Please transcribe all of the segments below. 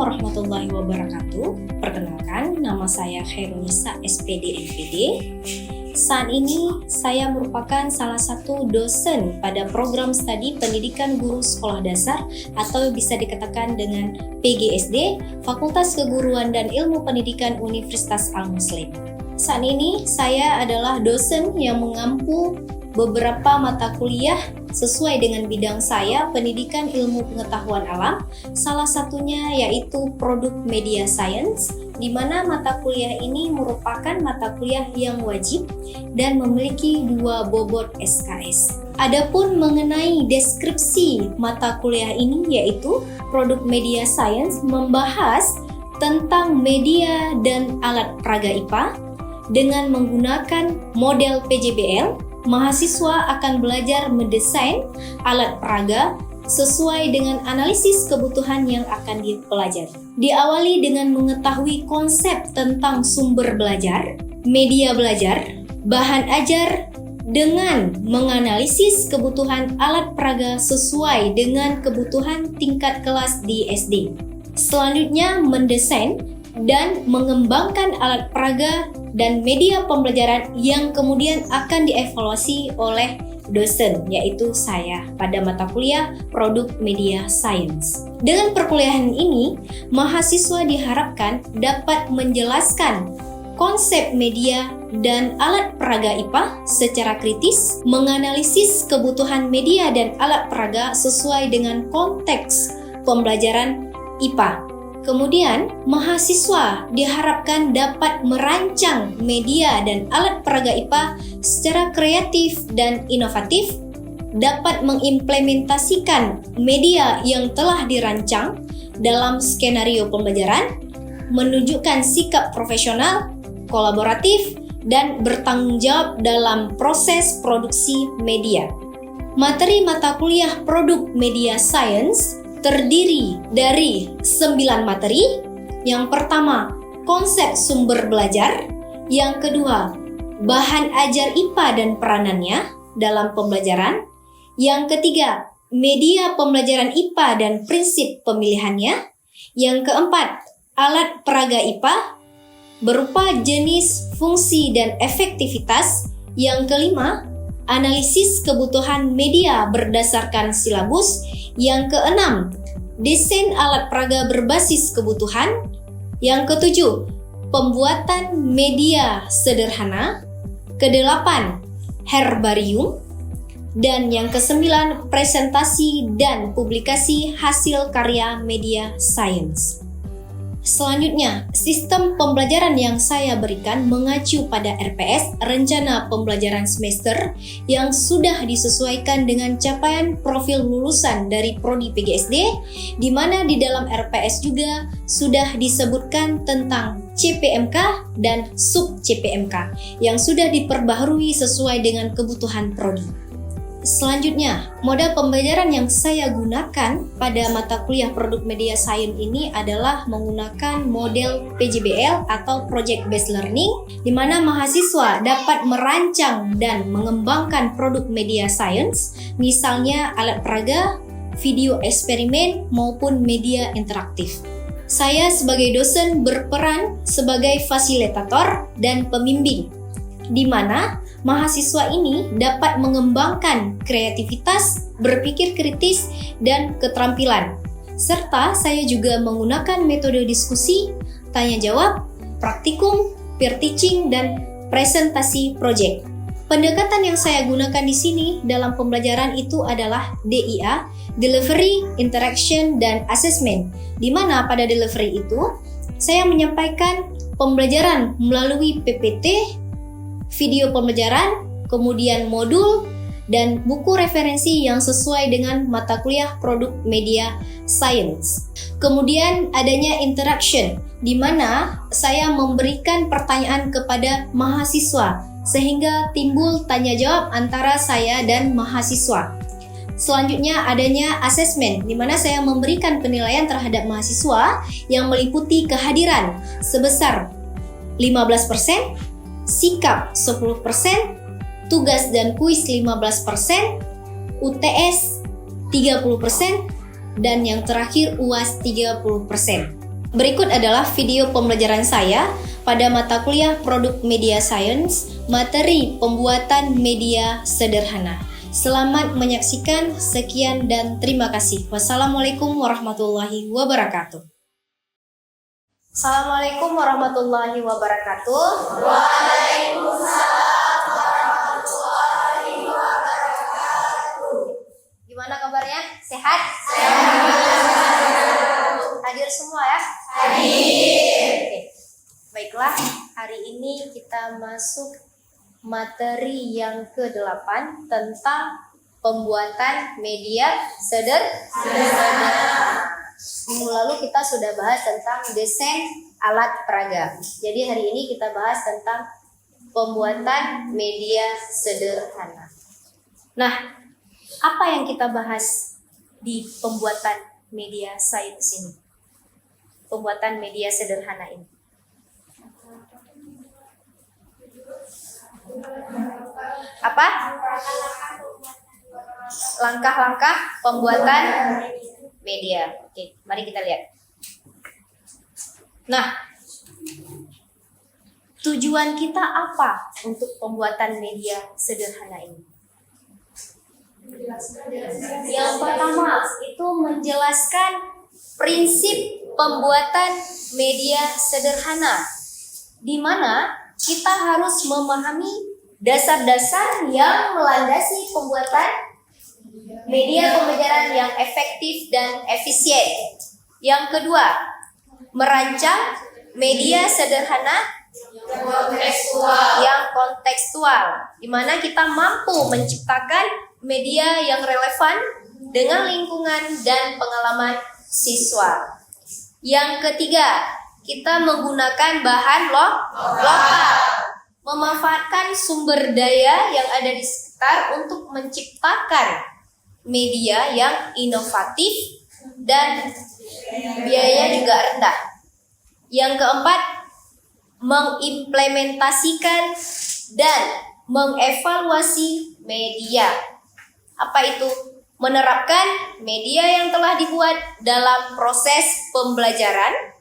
warahmatullahi wabarakatuh. Perkenalkan, nama saya Khairunisa SPD MPD. Saat ini saya merupakan salah satu dosen pada program studi pendidikan guru sekolah dasar atau bisa dikatakan dengan PGSD, Fakultas Keguruan dan Ilmu Pendidikan Universitas Al-Muslim. Saat ini saya adalah dosen yang mengampu beberapa mata kuliah sesuai dengan bidang saya, pendidikan ilmu pengetahuan alam. Salah satunya yaitu Produk Media Science, di mana mata kuliah ini merupakan mata kuliah yang wajib dan memiliki 2 bobot SKS. Adapun mengenai deskripsi mata kuliah ini yaitu Produk Media Science membahas tentang media dan alat peraga IPA dengan menggunakan model PJBL. Mahasiswa akan belajar mendesain alat peraga sesuai dengan analisis kebutuhan yang akan dipelajari. Diawali dengan mengetahui konsep tentang sumber belajar, media belajar, bahan ajar, dengan menganalisis kebutuhan alat peraga sesuai dengan kebutuhan tingkat kelas di SD. Selanjutnya mendesain dan mengembangkan alat peraga dan media pembelajaran yang kemudian akan dievaluasi oleh dosen, yaitu saya pada mata kuliah Produk Media Science. Dengan perkuliahan ini, mahasiswa diharapkan dapat menjelaskan konsep media dan alat peraga IPA secara kritis, menganalisis kebutuhan media dan alat peraga sesuai dengan konteks pembelajaran IPA. Kemudian, mahasiswa diharapkan dapat merancang media dan alat peraga IPA secara kreatif dan inovatif, dapat mengimplementasikan media yang telah dirancang dalam skenario pembelajaran, menunjukkan sikap profesional, kolaboratif, dan bertanggung jawab dalam proses produksi media. Materi mata kuliah Produk Media Science terdiri dari 9 materi. Yang pertama, konsep sumber belajar. Yang kedua, bahan ajar IPA dan peranannya dalam pembelajaran. Yang ketiga, media pembelajaran IPA dan prinsip pemilihannya. Yang keempat, alat peraga IPA berupa jenis, fungsi, dan efektivitas. Yang kelima, analisis kebutuhan media berdasarkan silabus. Yang keenam, desain alat peraga berbasis kebutuhan. Yang ketujuh, pembuatan media sederhana. Kedelapan, herbarium. Dan yang kesembilan, presentasi dan publikasi hasil karya media science. Selanjutnya, sistem pembelajaran yang saya berikan mengacu pada RPS, Rencana Pembelajaran Semester, yang sudah disesuaikan dengan capaian profil lulusan dari Prodi PGSD, di mana di dalam RPS juga sudah disebutkan tentang CPMK dan sub CPMK yang sudah diperbaharui sesuai dengan kebutuhan Prodi. Selanjutnya, model pembelajaran yang saya gunakan pada mata kuliah Produk Media Science ini adalah menggunakan model PJBL atau Project Based Learning, di mana mahasiswa dapat merancang dan mengembangkan produk media science, misalnya alat peraga, video eksperimen, maupun media interaktif. Saya sebagai dosen berperan sebagai fasilitator dan pembimbing, di mana mahasiswa ini dapat mengembangkan kreativitas, berpikir kritis, dan keterampilan. Serta saya juga menggunakan metode diskusi, tanya jawab, praktikum, peer teaching, dan presentasi project. Pendekatan yang saya gunakan di sini dalam pembelajaran itu adalah DIA, Delivery, Interaction, dan Assessment, di mana pada delivery itu saya menyampaikan pembelajaran melalui PPT, video pembelajaran, kemudian modul, dan buku referensi yang sesuai dengan mata kuliah Produk Media Science. Kemudian adanya interaction, di mana saya memberikan pertanyaan kepada mahasiswa, sehingga timbul tanya jawab antara saya dan mahasiswa. Selanjutnya adanya assessment, di mana saya memberikan penilaian terhadap mahasiswa yang meliputi kehadiran sebesar 15%, sikap 10%, tugas dan kuis 15%, UTS 30%, dan yang terakhir UAS 30%. Berikut adalah video pembelajaran saya pada mata kuliah Produk Media Science, materi pembuatan media sederhana. Selamat menyaksikan, sekian dan terima kasih. Wassalamualaikum warahmatullahi wabarakatuh. Assalamualaikum warahmatullahi wabarakatuh. Waalaikumsalam warahmatullahi wabarakatuh. Gimana kabarnya? Sehat? Hadir semua ya? Hadir. Oke. Baiklah, hari ini kita masuk materi yang ke-8 tentang pembuatan media sederhana. Minggu lalu kita sudah bahas tentang desain alat peraga. Jadi hari ini kita bahas tentang pembuatan media sederhana. Nah, apa yang kita bahas di pembuatan media science ini? Pembuatan media sederhana ini. Apa? Langkah-langkah pembuatan media. Oke, mari kita lihat. Nah, tujuan kita apa untuk pembuatan media sederhana ini? Yang pertama itu menjelaskan prinsip pembuatan media sederhana, di mana kita harus memahami dasar-dasar yang melandasi pembuatan media pembelajaran yang efektif dan efisien. Yang kedua, merancang media sederhana yang kontekstual, di mana kita mampu menciptakan media yang relevan dengan lingkungan dan pengalaman siswa. Yang ketiga, kita menggunakan bahan lokal, memanfaatkan sumber daya yang ada di sekitar untuk menciptakan media yang inovatif dan biayanya juga rendah. Yang keempat, mengimplementasikan dan mengevaluasi media. Apa itu? Menerapkan media yang telah dibuat dalam proses pembelajaran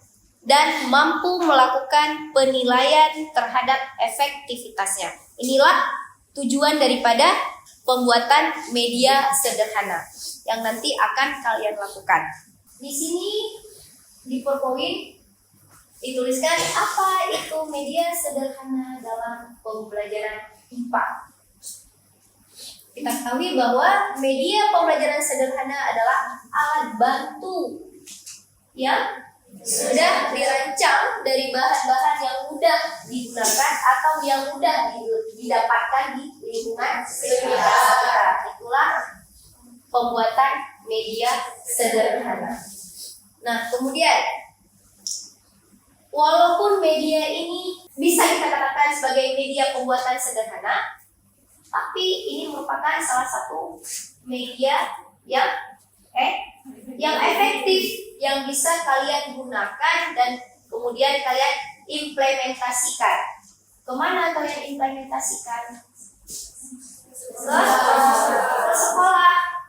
dan mampu melakukan penilaian terhadap efektivitasnya. Inilah tujuan daripada pembuatan media sederhana yang nanti akan kalian lakukan. Di sini di PowerPoint dituliskan apa itu media sederhana dalam pembelajaran IPA. Kita ketahui bahwa media pembelajaran sederhana adalah alat bantu yang sudah dirancang dari bahan-bahan yang mudah digunakan atau yang mudah didapatkan di lingkungan sekitar. Itulah pembuatan media sederhana. Nah, kemudian walaupun media ini bisa kita katakan sebagai media pembuatan sederhana, tapi ini merupakan salah satu media yang efektif yang bisa kalian gunakan dan kemudian kalian implementasikan. Kemana kalian implementasikan? Ke sekolah.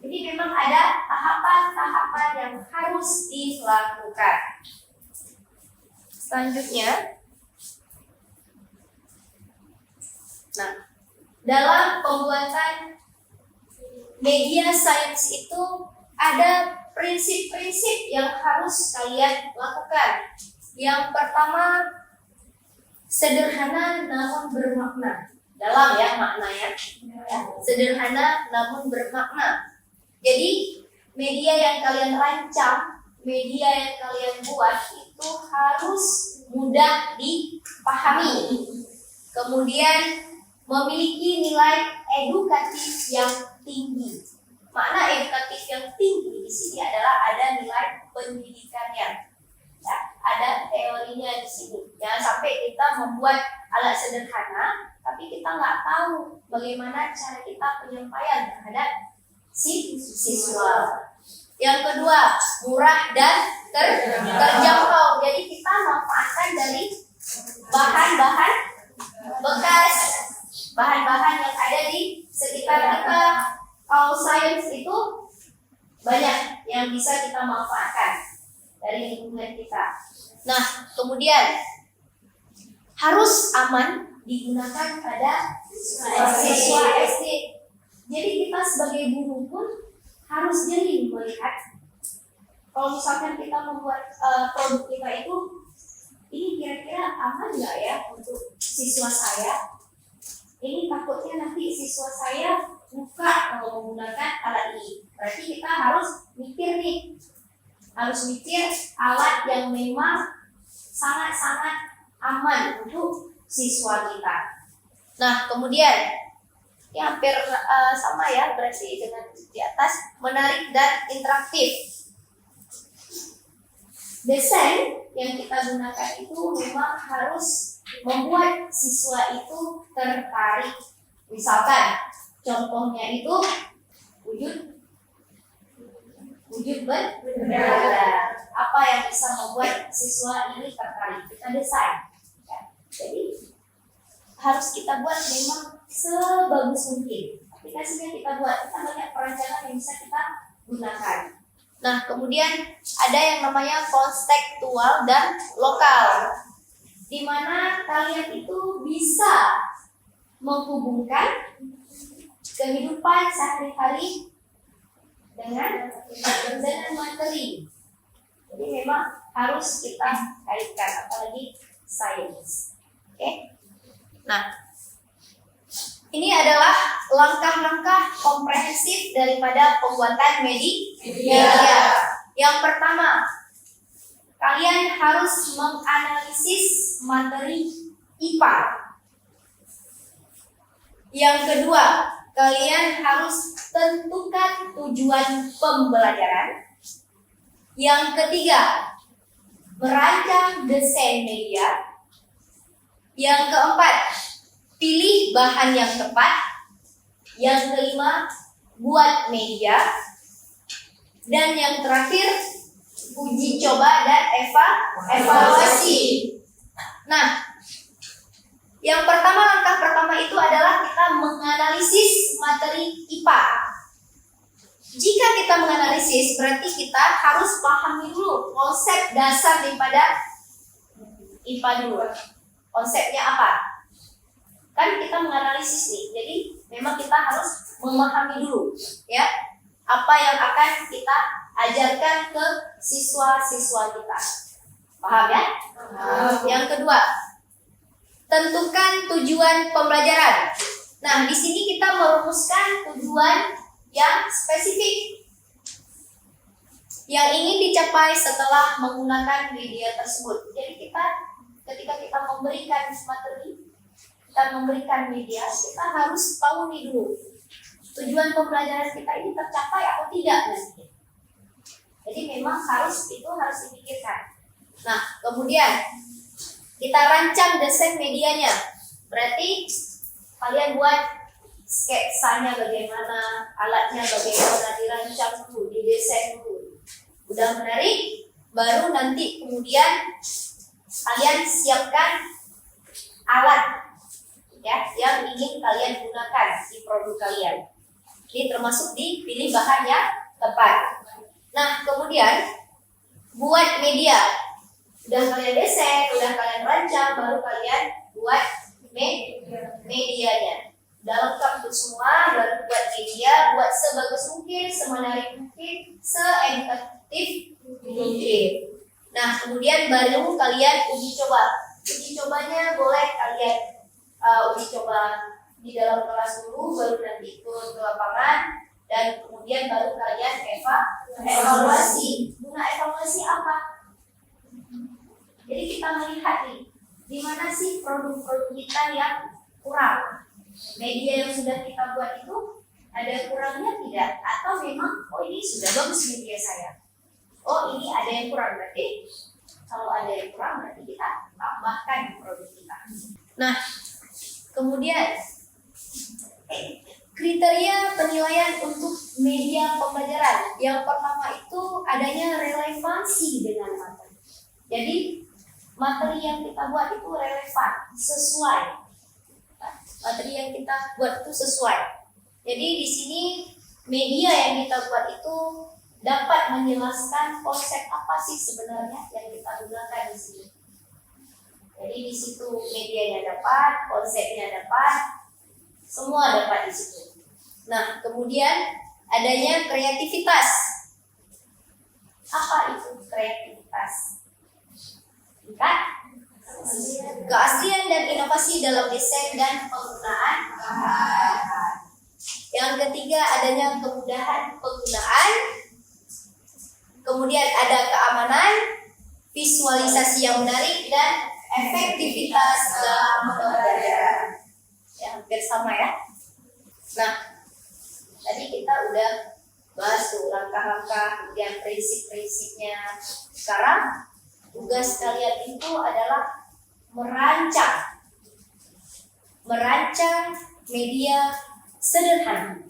Jadi memang ada tahapan-tahapan yang harus dilakukan. Selanjutnya, nah, dalam pembuatan media science itu ada prinsip-prinsip yang harus kalian lakukan. Yang pertama, sederhana namun bermakna. Dalam ya maknanya, sederhana namun bermakna. Jadi media yang kalian rancang, media yang kalian buat itu harus mudah dipahami. Kemudian memiliki nilai edukatif yang tinggi. Makna edukatif yang tinggi di sini adalah ada nilai pendidikannya. Ya, ada teorinya di sini. Jangan sampai kita membuat alat sederhana, tapi kita nggak tahu bagaimana cara kita penyampaian terhadap siswa. Yang kedua, murah dan terjangkau. Jadi kita manfaatkan dari bahan-bahan bekas, bahan-bahan yang ada di sekitar kita. Kalau sains itu banyak yang bisa kita manfaatkan dari lingkungan kita. Nah, kemudian harus aman digunakan pada siswa SD. Jadi kita sebagai guru pun harus jeli melihat kalau misalkan kita membuat produk kita itu, ini kira-kira aman nggak ya untuk siswa saya? Ini takutnya nanti siswa saya buka kalau menggunakan alat ini. Berarti kita harus mikir nih, harus mikir alat yang memang sangat-sangat aman untuk siswa kita. Nah, kemudian ini hampir sama ya, berarti dengan di atas, menarik dan interaktif. Desain yang kita gunakan itu memang harus membuat siswa itu tertarik. Misalkan contohnya itu wujud benda. Apa yang bisa membuat siswa ini tertarik? Kita desain. Ya. Jadi harus kita buat memang sebagus mungkin. Aplikasinya kita buat, kita banyak perancangan yang bisa kita gunakan. Nah, kemudian ada yang namanya konstekstual dan lokal, di mana kalian itu bisa menghubungkan kehidupan sehari-hari dengan materi. Jadi memang harus kita kaitkan, apalagi sains. Oke. Nah, ini adalah langkah-langkah komprehensif daripada pembuatan media. Yang pertama, kalian harus menganalisis materi IPA. Yang kedua, kalian harus tentukan tujuan pembelajaran. Yang ketiga, merancang desain media. Yang keempat, pilih bahan yang tepat. Yang kelima, buat media. Dan yang terakhir, uji coba dan evaluasi. Nah, yang pertama, langkah pertama itu adalah kita menganalisis materi IPA. Jika kita menganalisis, berarti kita harus pahami dulu konsep dasar daripada IPA dulu. Konsepnya apa? Kan kita menganalisis nih, jadi memang kita harus memahami dulu, ya, apa yang akan kita ajarkan ke siswa-siswa kita. Paham ya? Yang kedua, tentukan tujuan pembelajaran. Nah, di sini kita merumuskan tujuan yang spesifik yang ingin dicapai setelah menggunakan media tersebut. Jadi ketika kita memberikan materi, kita memberikan media, kita harus tahu nih dulu tujuan pembelajaran kita ini tercapai atau tidak nanti. Jadi memang harus dipikirkan. Nah, kemudian kita rancang desain medianya. Berarti kalian buat sketsanya bagaimana, alatnya bagaimana, dirancang dulu, didesain dulu. Udah menarik, baru nanti kemudian kalian siapkan alat ya yang ingin kalian gunakan di produk kalian. Ini termasuk dipilih bahan yang tepat. Nah, kemudian buat media. Udah kalian desain, udah kalian rancang, baru kalian buat medianya. Udah lengkap itu semua, baru buat media, buat sebagus mungkin, semenarik mungkin, se-edukatif mungkin. Nah, kemudian baru kalian uji coba. Uji cobanya boleh kalian uji coba di dalam kelas dulu, baru nanti turun ke lapangan, dan kemudian baru kalian evaluasi. Guna evaluasi apa? Jadi kita melihat nih, di mana sih produk-produk kita yang kurang? Media yang sudah kita buat itu ada kurangnya tidak? Atau memang, oh ini sudah bagus media saya. Oh ini ada yang kurang, berarti kalau ada yang kurang berarti kita tambahkan produk kita. Nah, kemudian kriteria penilaian untuk media pembelajaran. Yang pertama itu adanya relevansi dengan materi. Jadi materi yang kita buat itu relevan, sesuai. Materi yang kita buat itu sesuai. Jadi di sini media yang kita buat itu dapat menjelaskan konsep apa sih sebenarnya yang kita gunakan di sini. Jadi di situ medianya dapat, konsepnya dapat, semua dapat di situ. Nah, kemudian adanya kreativitas. Apa itu kreativitas? Tingkat keaslian dan inovasi dalam desain dan penggunaan bahan. Yang ketiga adanya kemudahan penggunaan. Kemudian ada keamanan, visualisasi yang menarik, dan efektivitas dalam pembelajaran. Ya, hampir sama ya. Nah, tadi kita udah bahas tuh langkah-langkah, kemudian prinsip-prinsipnya. Sekarang tugas kalian itu adalah merancang media sederhana.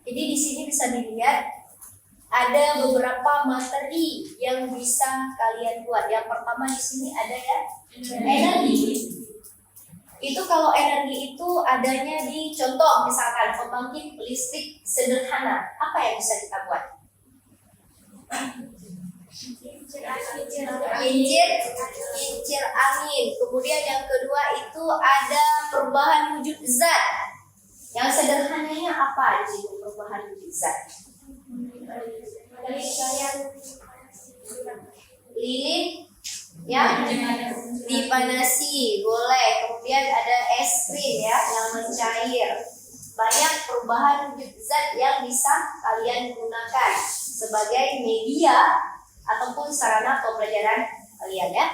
Jadi di sini bisa dilihat ada beberapa materi yang bisa kalian buat. Yang pertama di sini ada ya energi. Itu kalau energi itu adanya di contoh misalkan pembangkit listrik sederhana. Apa yang bisa kita buat? Kincir angin. Kemudian yang kedua itu ada perubahan wujud zat. Yang sederhananya apa di sini perubahan wujud zat? Lilin ya dipanasi boleh. Kemudian ada es krim ya yang mencair. Banyak perubahan wujud zat yang bisa kalian gunakan sebagai media ataupun sarana pembelajaran kalian ya.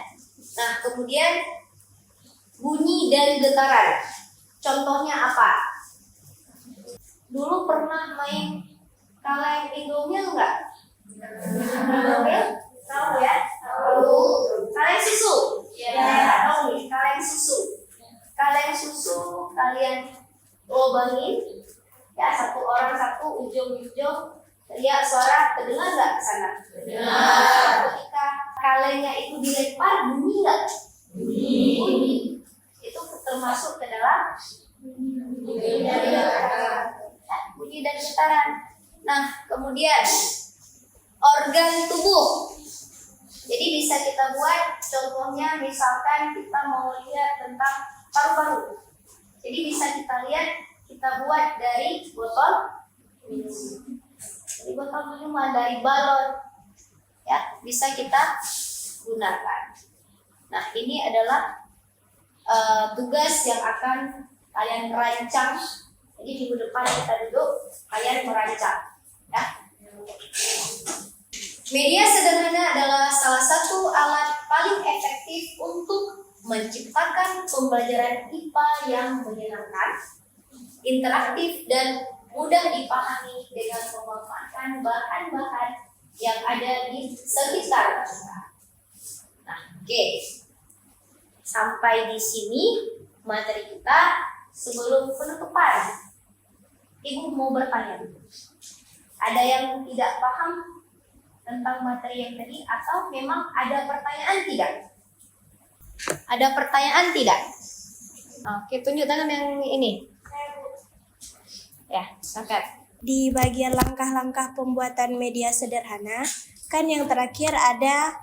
Nah, kemudian bunyi dan getaran. Contohnya apa? Dulu pernah main kaleng Indomie enggak? Tahu ya? Tahu. Kaleng susu? Ya, tahu nih, kaleng susu. Kaleng susu kalian lubangin ya, satu orang satu ujung-ujung, teriak suara, kedengar nggak ke sana? Kedengar. Ketika kalengnya itu dilempar, bunyi nggak? Bunyi. Itu termasuk ke dalam bunyi dan getaran. Nah, kemudian organ tubuh. Jadi bisa kita buat contohnya, misalkan kita mau lihat tentang paru-paru. Jadi bisa kita lihat, kita buat dari botol minum. Dari botol minuman, dari balon. Ya, bisa kita gunakan. Nah, ini adalah tugas yang akan kalian rancang. Jadi minggu depan kita duduk, kalian merancang. Ya. Media sederhana adalah salah satu alat paling efektif untuk menciptakan pembelajaran IPA yang menyenangkan, interaktif, dan mudah dipahami dengan memanfaatkan bahan-bahan yang ada di sekitar kita. Nah, oke. Sampai di sini materi kita. Sebelum penutupan, Ibu mau bertanya dulu. Ada yang tidak paham tentang materi yang tadi, atau memang ada pertanyaan tidak? Ada pertanyaan tidak? Oke, tunjuk tangan yang ini. Ya, silakan. Di bagian langkah-langkah pembuatan media sederhana, kan yang terakhir ada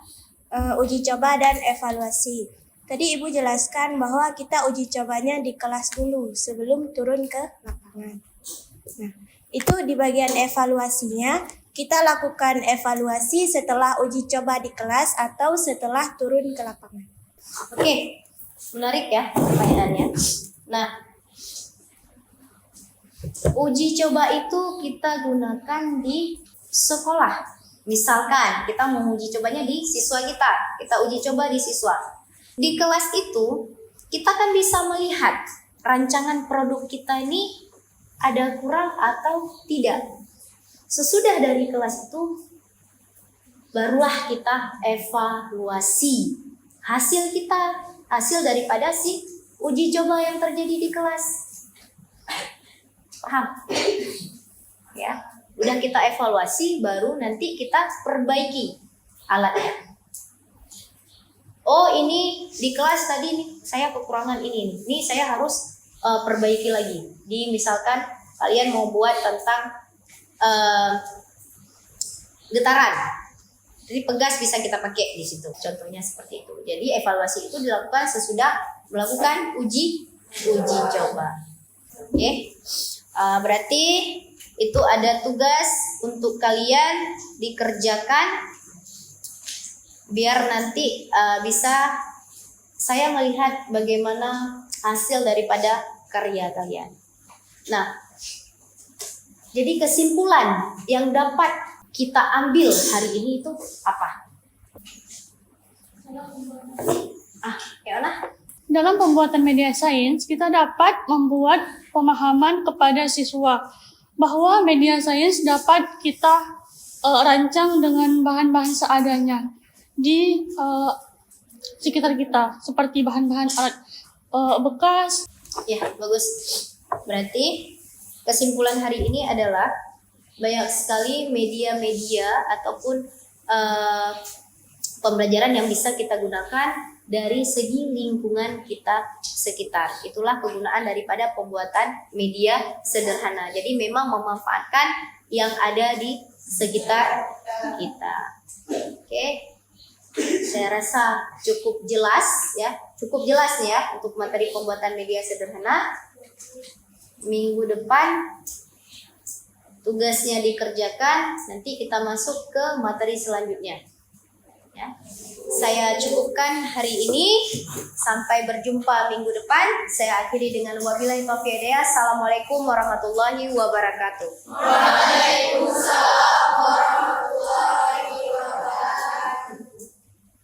uji coba dan evaluasi. Tadi Ibu jelaskan bahwa kita uji cobanya di kelas dulu sebelum turun ke lapangan. Nah, itu di bagian evaluasinya, kita lakukan evaluasi setelah uji coba di kelas atau setelah turun ke lapangan. Oke, menarik ya pertanyaannya. Nah, uji coba itu kita gunakan di sekolah. Misalkan kita mau uji cobanya di siswa kita uji coba di siswa. Di kelas itu kita kan bisa melihat rancangan produk kita ini ada kurang atau tidak. Sesudah dari kelas itu barulah kita evaluasi hasil daripada si uji coba yang terjadi di kelas. Paham? Ya, udah kita evaluasi, baru nanti kita perbaiki alatnya. Oh, ini di kelas tadi nih saya kekurangan ini. Nih saya harus perbaiki lagi. Di misalkan kalian mau buat tentang getaran. Jadi pegas bisa kita pakai di situ. Contohnya seperti itu. Jadi evaluasi itu dilakukan sesudah melakukan uji coba. Oke. Berarti itu ada tugas untuk kalian dikerjakan biar nanti bisa saya melihat bagaimana hasil daripada karya kalian. Nah, jadi kesimpulan yang dapat kita ambil hari ini itu apa? Dalam pembuatan media sains, kita dapat membuat pemahaman kepada siswa bahwa media sains dapat kita rancang dengan bahan-bahan seadanya di sekitar kita, seperti bahan-bahan alat bekas. Ya, bagus. Berarti kesimpulan hari ini adalah banyak sekali media-media ataupun pembelajaran yang bisa kita gunakan dari segi lingkungan kita sekitar. Itulah kegunaan daripada pembuatan media sederhana. Jadi memang memanfaatkan yang ada di sekitar kita. Oke. Saya rasa cukup jelas ya. Cukup jelas nih ya untuk materi pembuatan media sederhana. Minggu depan tugasnya dikerjakan, nanti kita masuk ke materi selanjutnya. Ya. Saya cukupkan hari ini. Sampai berjumpa minggu depan. Saya akhiri dengan wabillahi taufiq hidayah. Assalamualaikum warahmatullahi wabarakatuh. Waalaikumsalam warahmatullahi wabarakatuh.